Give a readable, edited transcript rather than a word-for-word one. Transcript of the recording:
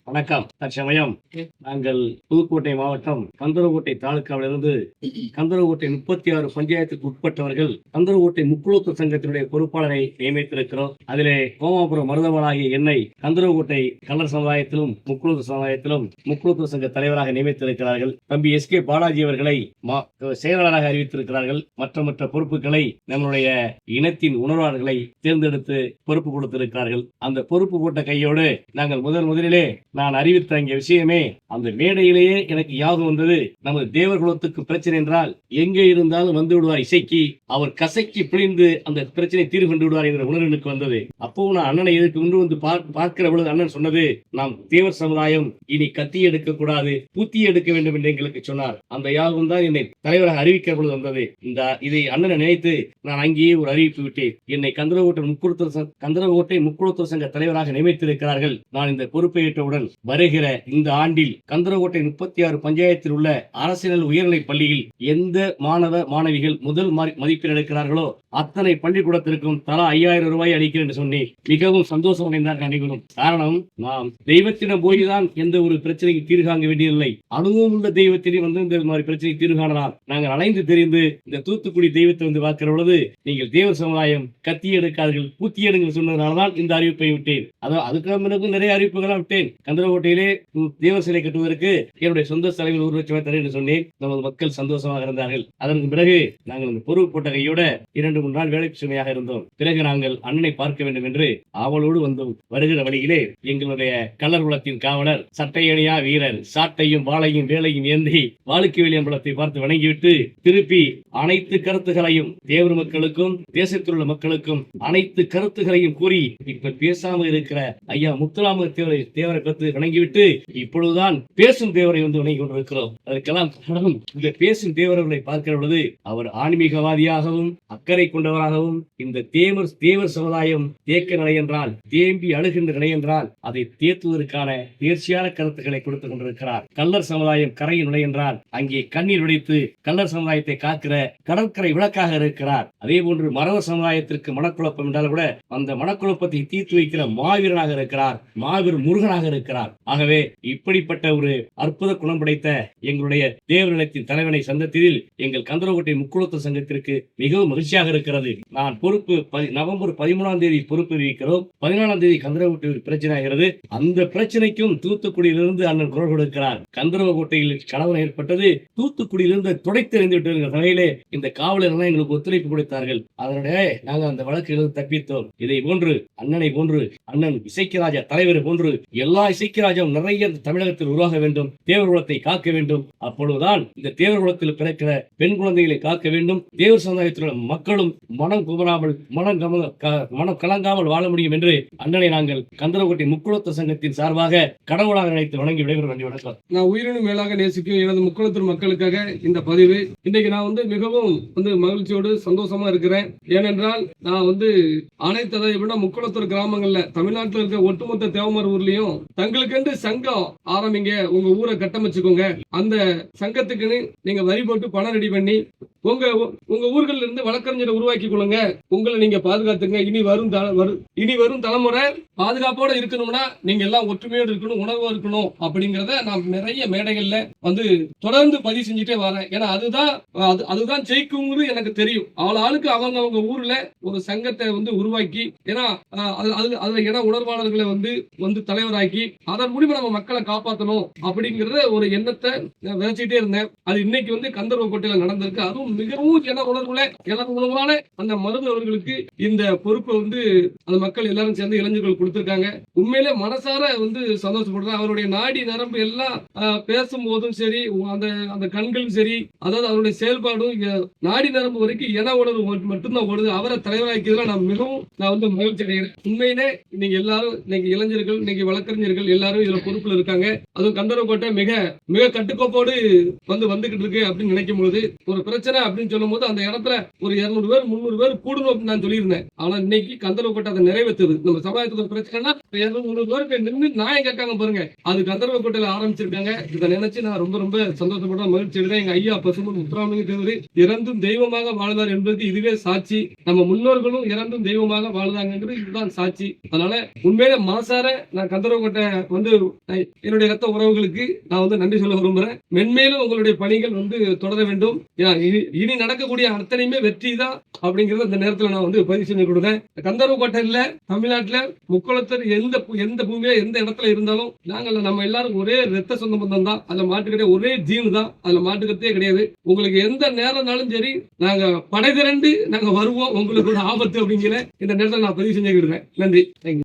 வணக்கம். தற்சமயம் நாங்கள் புதுக்கோட்டை மாவட்டம் கந்தரகோட்டை தாலுகாவிலிருந்து கந்தரகோட்டை 36 பஞ்சாயத்துக்கு உட்பட்டவர்கள் கந்தரகோட்டை முக்குளத்தூர் சங்கத்தினுடைய பொறுப்பாளரை நியமித்திருக்கிறோம். அதிலே கோமாபுரம் மருதவனாகிய என்னை கந்தரகோட்டை கல்லர் சமுதாயத்திலும் முக்குளத்தூர் சமுதாயத்திலும் முக்குளத்தூர் சங்க தலைவராக நியமித்திருக்கிறார்கள். தம்பி எஸ்.கே. பாலாஜி அவர்களை செயலாளராக அறிவித்திருக்கிறார்கள். மற்ற பொறுப்புகளை நம்முடைய இனத்தின் உணர்வாளர்களை தேர்ந்தெடுத்து பொறுப்பு கொடுத்திருக்கிறார்கள். அந்த பொறுப்பு போட்ட கையோடு நாங்கள் முதலிலே நான் அறிவித்த விஷயமே அந்த மேடையிலேயே எனக்கு யாகம் வந்தது. நமது தேவர் குலத்துக்கு பிரச்சனை என்றால் எங்கே இருந்தாலும் வந்து விடுவார் இசைக்கு, அவர் கசைக்கு பிழிந்து அந்த பிரச்சனை தீர்வு கண்டு விடுவார் என்ற உணர்வு எனக்கு வந்தது. அப்போ நான் அண்ணனை எதிர்த்து கொண்டு வந்து பார்க்கிற பொழுது அண்ணன் சொன்னது, நாம் தேவர் சமுதாயம் இனி கத்தி எடுக்க கூடாது, பூத்தி எடுக்க வேண்டும் என்று எங்களுக்கு சொன்னார். அந்த யாகம் தான் என்னை தலைவராக அறிவிக்கிற பொழுது வந்தது. இதை அண்ணனை நினைத்து நான் அங்கேயே ஒரு அறிவிப்பு விட்டேன். என்னை கந்தரகோட்டை முக்குளத்தூர் சங்க தலைவராக நியமித்திருக்கிறார்கள். நான் இந்த பொறுப்பை ஏற்றவுடன் வருகிற இந்த ஆண்டில் கந்தரகோட்டை 36 பஞ்சாயத்தில் உள்ள அரசியல் உயர்நிலைப் பள்ளியில் எந்த மாணவிகள் முதல் மதிப்பெண் எடுக்கிறார்களோ அத்தனை பள்ளிக்கூடத்திற்கும் தலா 5000 ரூபாய் அளிக்கிறேன் என்று சொன்னேன். மிகவும் சந்தோஷம் அடைந்தார் அனைவரும். காரணம், நாம் தெய்வத்திடம் போய்தான் எந்த ஒரு பிரச்சனைக்கு தீர்வு காண வேண்டியதில்லை. அனுபவம் உள்ள தெய்வத்திலே வந்து இந்த மாதிரி பிரச்சனைக்கு தீர்வு காணலாம். நாங்கள் அலைந்து தெரிந்து இந்த தூத்துக்குடி தெய்வத்தை வந்து பார்க்கிற பொழுது நீங்கள் தேவர் சமுதாயம் கத்தி எடுக்காதீர்கள், பூத்தி எடுங்கள் சொன்னதுனால்தான் இந்த அறிவிப்பை விட்டேன். அதுக்கு நிறைய அறிவிப்புகளாக விட்டேன். கந்தரகோட்டையிலே தேவர் சிலை கட்டுவதற்கு என்னுடைய சொந்த செலவில் 1 லட்சம் தரேன் என்று சொன்னேன். நமது மக்கள் சந்தோஷமாக இருந்தார்கள். அதற்கு பிறகு நாங்கள் இந்த பொறுப்பு போட்ட கையோட 2-3 நாள் வேலை சுமையாக இருந்தோம். பிறகு நாங்கள் அண்ணனை பார்க்க வேண்டும் என்று ஆவலோடு வந்தோம். வருகிற வழியிலே எங்களுடைய கல்லர் குலத்தின் காவலர் சட்டையணியா வீரர் சாட்டையும் வாளையும் வேலையும் ஏந்தி வாழுக்கு வெளியம்பலத்தை பார்த்து வணங்கிவிட்டு திருப்பி அனைத்து கருத்துகளையும் தேவர் மக்களுக்கும் தேசத்தில் உள்ள மக்களுக்கும் அனைத்து கருத்துகளையும் கூறி இப்ப பேசாமல் இருக்கிற ஐயா முத்துராம தேவரை பற்றி வணங்கிவிட்டு இப்பொழுதுதான் பேசும் தேவரை வந்து வணங்கி கொண்டிருக்கிறோம். அதற்கெல்லாம் இந்த பேசும் தேவர்களை பார்க்கிற பொழுது அவர் ஆன்மீகவாதியாகவும் அக்கறை கொண்டவராகவும் இந்த தேவர் சமுதாயம் தேக்க நிலை என்றால் தேம்பி அழுகின்ற நிலை என்றால் அதை தேத்துவதற்கான தேர்ச்சியான கருத்துக்களை கொடுத்துக் கொண்டிருக்கிறார். கல்லர் சமுதாயம் கரையின் நிலை என்றால் அங்கே கண்ணீர் உடைத்து கல்லர் சமுதாயத்தை காக்கிற கடற்கரை விளக்காக இருக்கிறார். அதே போன்று மறவர் சமுதாயத்திற்கு மனக்குழப்பம் என்றால் கூட அந்த மனக்குழப்பத்தை தீர்த்து வைக்கிற மாவீரனாக இருக்கிறார், மாவீர் முருகனாக இருக்கிறார். ஆகவே இப்படிப்பட்ட ஒரு அற்புத குணம் படைத்த எங்களுடைய தேவர் நிலையத்தின் தலைவனை சந்தித்ததில் எங்கள் கந்தரகோட்டை முக்குளத்தூர் சங்கத்திற்கு மிகவும் மகிழ்ச்சியாக இருக்கிறது. நான் பொறுப்பு நவம்பர் 13ஆம் தேதி பொறுப்பு அறிவிக்கிறோம். 14ஆம் தேதி கந்தரகோட்டை பிரச்சனை ஆகிறது. அந்த பிரச்சனைக்கும் தூத்துக்குடியிலிருந்து அண்ணன் குரல் கொடுக்கிறார். கந்தரகோட்டையில் கலவரம் ஏற்பட்டது, தூத்துக்குடியிலிருந்து துடைத்தெறிந்து விட்டு வகையிலே இந்த காவலர்கள் எங்களுக்கு ஒத்துழைப்பு கொடுத்தார்கள். அதனுடைய நாங்கள் அந்த வழக்கிலிருந்து தப்பித்தோம். இதை போன்று அண்ணனை போன்று அண்ணன் இசைக்கராஜா தலைவர் போன்று எல்லா இசைக்கராஜாவும் நிறைய தமிழகத்தில் உருவாக வேண்டும், தேவர் குலத்தை காக்க வேண்டும். அப்பொழுதுதான் இந்த தேவர் குலத்தில் பிறக்கிற பெண் குழந்தைகளை காக்க வேண்டும். தேவர் சமுதாயத்தில் உள்ள மக்களும் மனம் குமராமல் மனம் கலங்காமல் வாழ முடியும் என்று அண்ணனை நாங்கள் கந்தரகோட்டை முக்குளத்தூர் சங்கத்தின் சார்பாக கடவுளாக நினைத்து வணங்கி விடைபெறும். நன்றி, வணக்கம். நான் உயிரினும் மேலாக நேசிக்கும் எனது முக்குளத்தூர் மக்களுக்காக இந்த பதிவு. இன்றைக்கு நான் மிகவும் மகிழ்ச்சியோடு சந்தோஷமா இருக்கிறேன். ஏனென்றால் நான் அனைத்து விட முக்குளத்தூர் கிராமங்கள்ல தமிழ்நாட்டில் இருக்க ஒட்டுமொத்த தேவமர் ஊர்லயும் தங்களுக்கென்று சங்கம் ஆரம்பிங்க, உங்க ஊரை கட்டமைச்சுக்கோங்க, அந்த சங்கத்துக்குன்னு நீங்க வரி போட்டு பணம் ரெடி பண்ணி உங்க ஊர்கள் இருந்து வழக்கறிஞரை உருவாக்கி கொள்ளுங்க, உங்களை நீங்க பாதுகாத்துங்க. இனி வரும் தலைமுறை பாதுகாப்போட இருக்கணும்னா நீங்க எல்லாம் ஒற்றுமையோடு இருக்கணும், உணர்வா இருக்கணும் அப்படிங்கறத நான் நிறைய மேடைகள்ல தொடர்ந்து பதிவு செஞ்சுட்டே வரேன். ஏன்னா அதுதான் ஜெயிக்குங்கிறது எனக்கு தெரியும். ஆளுக்கு அவங்க ஊர்ல ஒரு சங்கத்தை உருவாக்கி, ஏன்னா அதுல இன உணர்வாளர்களை தலைவராக்கி அதன் மூலியமா நம்ம மக்களை காப்பாற்றணும் அப்படிங்கறத ஒரு எண்ணத்தை விதைச்சிட்டே இருந்தேன். அது இன்னைக்கு கந்தரகோட்டையில நடந்திருக்கு. அதுவும் மிகவும் உணர்வான அந்த மருது அவர்களுக்கு இந்த பொறுப்பை அந்த மக்கள் எல்லாரும் சேர்ந்து இளைஞர்கள் கொடுத்திருக்காங்க. உண்மையிலே மனசார சந்தோஷப்படுறேன். அவருடைய நாடி நரம்பு எல்லாம் பேசும்போதும் சரி, அந்த கண்களும் சரி, அதாவது அவருடைய செயல்பாடும் நாடி நரம்பு வரைக்கும் இன உணர்வு மட்டும்தான் ஓடுது. அவரை தலைவராக்கியதுல நான் மிகவும் மகிழ்ச்சி அடைகிறேன். உண்மையிலே நீங்க எல்லாரும் இன்னைக்கு இளைஞர்கள், இன்னைக்கு வழக்கறிஞர்கள் எல்லாரும் இதுல பொறுப்புல இருக்காங்க. அதுவும் கந்தரகோட்டை மிக மிக கட்டுக்கோப்போடு வந்துகிட்டு இருக்கு அப்படின்னு நினைக்கும் பொழுது ஒரு பிரச்சனை பிரச்சனை அப்படின்னு சொல்லும் போது அந்த இடத்துல ஒரு 200 பேர் 300 பேர் கூடணும் அப்படின்னு நான் சொல்லியிருந்தேன். ஆனா இன்னைக்கு கந்தர்வக்கோட்டை அதை நிறைவேற்றுது. நம்ம சமுதாயத்துக்கு ஒரு பிரச்சனைனா 200 பேருக்கு நின்று நியாயம் கேட்காங்க பாருங்க, அது கந்தர்வக்கோட்டையில ஆரம்பிச்சிருக்காங்க. இதை நினைச்சு நான் ரொம்ப ரொம்ப சந்தோஷப்படுறேன், மகிழ்ச்சி அடைகிறேன். எங்க ஐயா பசுமன் முத்துராமலிங்க தேவர் இறந்தும் தெய்வமாக வாழ்ந்தார் என்பதற்கு இதுவே சாட்சி. நம்ம முன்னோர்களும் இறந்தும் தெய்வமாக வாழ்ந்தாங்கிறது இதுதான் சாட்சி. அதனால உண்மையில மனசார நான் கந்தர்வக்கோட்டை வந்து என்னுடைய ரத்த உறவுகளுக்கு நான் வந்து நன்றி சொல்ல விரும்புறேன். மென்மேலும் உங்களுடைய பணிகள் வந்து தொடர வேண்டும். இனி நடக்கக்கூடிய அத்தனையுமே வெற்றி தான் அப்படிங்கறத இந்த நேரத்துல நான் வந்து பதிவு செஞ்சு கொடுத்தேன். கந்தர்வக்கோட்டையில தமிழ்நாட்டுல முக்குளத்தூர் எந்த பூமியில எந்த இடத்துல இருந்தாலும் நாங்கள் நம்ம எல்லாரும் ஒரே ரத்த சொந்த பந்தம் தான். அதுல மாட்டுக்கிட்டே ஒரே ஜீவன் தான், அதுல மாட்டுக்கிறதே கிடையாது. உங்களுக்கு எந்த நேரம்னாலும் சரி நாங்க படை திரண்டு நாங்க வருவோம். உங்களுக்கு ஒரு ஆபத்து அப்படிங்கிற இந்த நேரத்தில் நான் பதிவு செஞ்சுக்கிறேன். நன்றி.